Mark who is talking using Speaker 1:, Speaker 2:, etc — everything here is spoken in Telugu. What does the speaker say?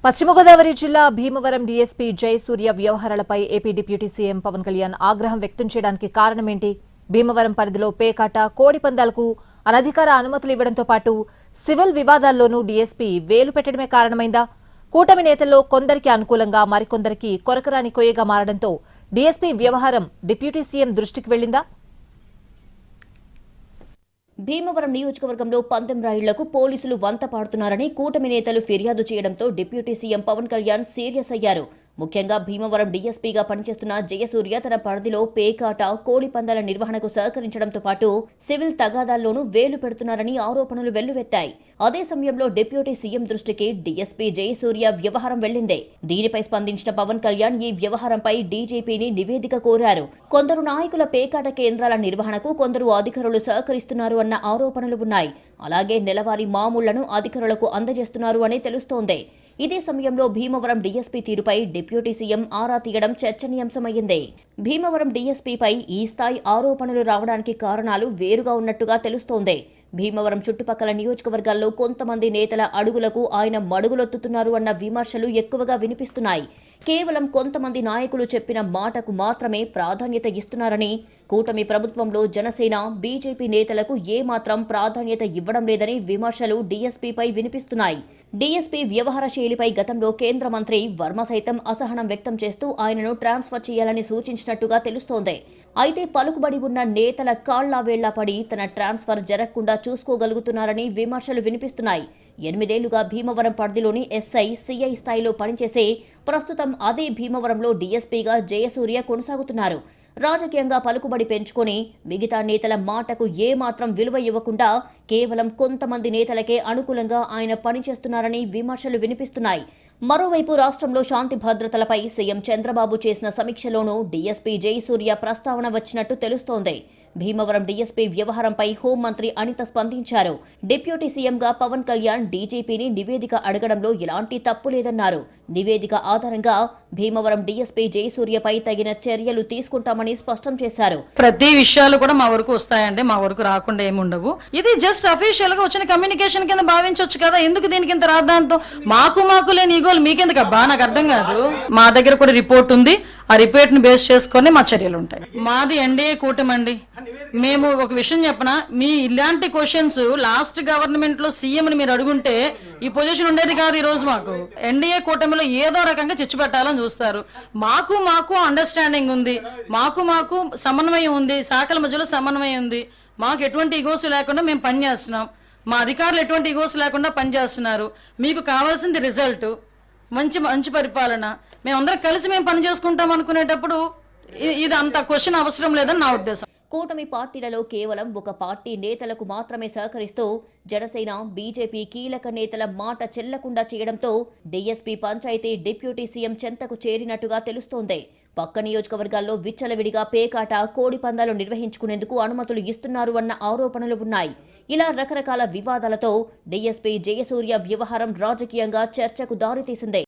Speaker 1: పశ్చిమ గోదావరి జిల్లా భీమవరం డీఎస్పీ జయసూర్య వ్యవహారాలపై AP deputy CM Pawan Kalyan ఆగ్రహం వ్యక్తం చేయడానికి కారణమేంటి? భీమవరం పరిధిలో పేకాట, కోడి పందాలకు అనధికార అనుమతులు ఇవ్వడంతో పాటు సివిల్ వివాదాల్లోనూ డీఎస్పీ వేలు పెట్టడమే కారణమైందా? కూటమి నేతల్లో కొందరికి అనుకూలంగా మరికొందరికి కొరకరాని కొయ్యగా మారడంతో డీఎస్పీ వ్యవహారం డిప్యూటీ సీఎం దృష్టికి వెళ్లిందా?
Speaker 2: భీమవరం నియోజకవర్గంలో పందెం రాయుళ్లకు పోలీసులు వంత పాడుతున్నారని కూటమి నేతలు ఫిర్యాదు చేయడంతో deputy CM Pawan Kalyan serious అయ్యారు. ముఖ్యంగా భీమవరం డీఎస్పీగా పనిచేస్తున్న జయసూర్య తన పరిధిలో పేకాట, కోడి పందాల నిర్వహణకు సహకరించడంతో పాటు సివిల్ తగాదాల్లోనూ వేలు పెడుతున్నారని ఆరోపణలు వెల్లువెత్తాయి. అదే సమయంలో డిప్యూటీ సీఎం దృష్టికి డీఎస్పీ జయసూర్య వ్యవహారం వెళ్లిందే. దీనిపై స్పందించిన పవన్ కళ్యాణ్ ఈ వ్యవహారంపై డీజీపీని నివేదిక కోరారు. కొందరు నాయకుల పేకాట కేంద్రాల నిర్వహణకు కొందరు అధికారులు సహకరిస్తున్నారు అన్న ఆరోపణలు ఉన్నాయి. అలాగే నెలవారీ మామూళ్లను అధికారులకు అందజేస్తున్నారు అని తెలుస్తోంది. ఇదే సమయంలో భీమవరం డీఎస్పీ తీరుపై డిప్యూటీ సీఎం ఆరా తీయడం చర్చనీయాంశమైంది. భీమవరం డీఎస్పీపై ఈ స్థాయి ఆరోపణలు రావడానికి కారణాలు వేరుగా ఉన్నట్టుగా తెలుస్తోంది. భీమవరం చుట్టుపక్కల నియోజకవర్గాల్లో కొంతమంది నేతల అడుగులకు ఆయన మడుగులొత్తుతున్నారు అన్న విమర్శలు ఎక్కువగా వినిపిస్తున్నాయి. కేవలం కొంతమంది నాయకులు చెప్పిన మాటకు మాత్రమే ప్రాధాన్యత ఇస్తున్నారని, కూటమి ప్రభుత్వంలో జనసేన, బీజేపీ నేతలకు ఏమాత్రం ప్రాధాన్యత ఇవ్వడం లేదని విమర్శలు డీఎస్పీపై వినిపిస్తున్నాయి. డీఎస్పీ వ్యవహార శైలిపై గతంలో కేంద్ర మంత్రి వర్మ సైతం అసహనం వ్యక్తం చేస్తూ ఆయనను ట్రాన్స్ఫర్ చేయాలని సూచించినట్టుగా తెలుస్తోంది. అయితే పలుకుబడి ఉన్న నేతల కాళ్లా వేళ్లా పడి తన ట్రాన్స్ఫర్ జరగకుండా చూసుకోగలుగుతున్నారని విమర్శలు వినిపిస్తున్నాయి. 8 ఏళ్లుగా భీమవరం పరిధిలోని ఎస్ఐ, సిఐ స్థాయిలో పనిచేసే ప్రస్తుతం అదే భీమవరంలో డీఎస్పీగా జయసూర్య కొనసాగుతున్నారు. రాజకీయంగా పలుకుబడి పెంచుకొని మిగతా నేతల మాటకు ఏమాత్రం విలువ ఇవ్వకుండా కేవలం కొంతమంది నేతలకే అనుకూలంగా ఆయన పనిచేస్తున్నారని విమర్శలు వినిపిస్తున్నాయి. మరోవైపు రాష్ట్రంలో శాంతి భద్రతలపై సీఎం చంద్రబాబు చేసిన సమీక్షలోనూ డీఎస్పీ జయసూర్య ప్రస్తావన వచ్చినట్టు తెలుస్తోంది. భీమవరం డీఎస్పీ వ్యవహారంపై హోంమంత్రి అనిత స్పందించారు. డిప్యూటీ సీఎంగా పవన్ కళ్యాణ్ డీజీపీని నివేదిక అడగడంలో ఎలాంటి తప్పు లేదన్నారు. నివేదిక ఆధారంగా భీమవరం డీఎస్పీ జయసూర్యపై తగిన చర్యలు తీసుకుంటామని స్పష్టం చేశారు.
Speaker 3: ప్రతి విషయాలు కూడా మా వరకు వస్తాయండి, మా వరకు రాకుండా ఏముండవు. ఇది జస్ట్ అఫీషియల్ గా వచ్చిన కమ్యూనికేషన్ కింద భావించవచ్చు కదా. ఎందుకు దీనికి ఇంత రాద్దాంతో? మాకు లేని ఈగోలు మీకెందుకు అబ్బా? నాకు అర్థం కాదు. మా దగ్గర కూడా రిపోర్ట్ ఉంది. ఆ రిపోర్ట్ ని బేస్ చేసుకొని మా చర్యలు ఉంటాయి. మాది ఎన్డీఏ కూటమి అండి. మేము ఒక విషయం చెప్పనా, మీ ఇలాంటి క్వశ్చన్స్ లాస్ట్ గవర్నమెంట్ లో సీఎం ని మీరు అడుగుంటే ఈ పొజిషన్ ఉండేది కాదు. ఈ రోజు మాకు ఎన్డీఏ కూటమిలో ఏదో రకంగా చిచ్చు పెట్టాలని చూస్తారు. మాకు అండర్స్టాండింగ్ ఉంది, మాకు సమన్వయం ఉంది, శాఖల మధ్యలో సమన్వయం ఉంది. మాకు ఎటువంటి ఈగోస్ లేకుండా మేము పనిచేస్తున్నాం. మా అధికారులు ఎటువంటి ఈగోస్ లేకుండా పనిచేస్తున్నారు. మీకు కావాల్సింది రిజల్ట్, మంచి పరిపాలన. మేమందరం కలిసి మేము పని చేసుకుంటాం అనుకునేటప్పుడు ఇది అంత క్వశ్చన్ అవసరం లేదని నా ఉద్దేశం.
Speaker 2: కూటమి పార్టీలలో కేవలం ఒక పార్టీ నేతలకు మాత్రమే సహకరిస్తూ జనసేన, బీజేపీ కీలక నేతల మాట చెల్లకుండా చేయడంతో డీఎస్పీ పంచాయతీ డిప్యూటీ సీఎం చెంతకు చేరినట్టుగా తెలుస్తోంది. పక్క నియోజకవర్గాల్లో విచ్చలవిడిగా పేకాట, కోడి పందాలు నిర్వహించుకునేందుకు అనుమతులు ఇస్తున్నారు అన్న ఆరోపణలు ఉన్నాయి. ఇలా రకరకాల వివాదాలతో డీఎస్పీ జయసూర్య వ్యవహారం రాజకీయంగా చర్చకు దారితీసింది.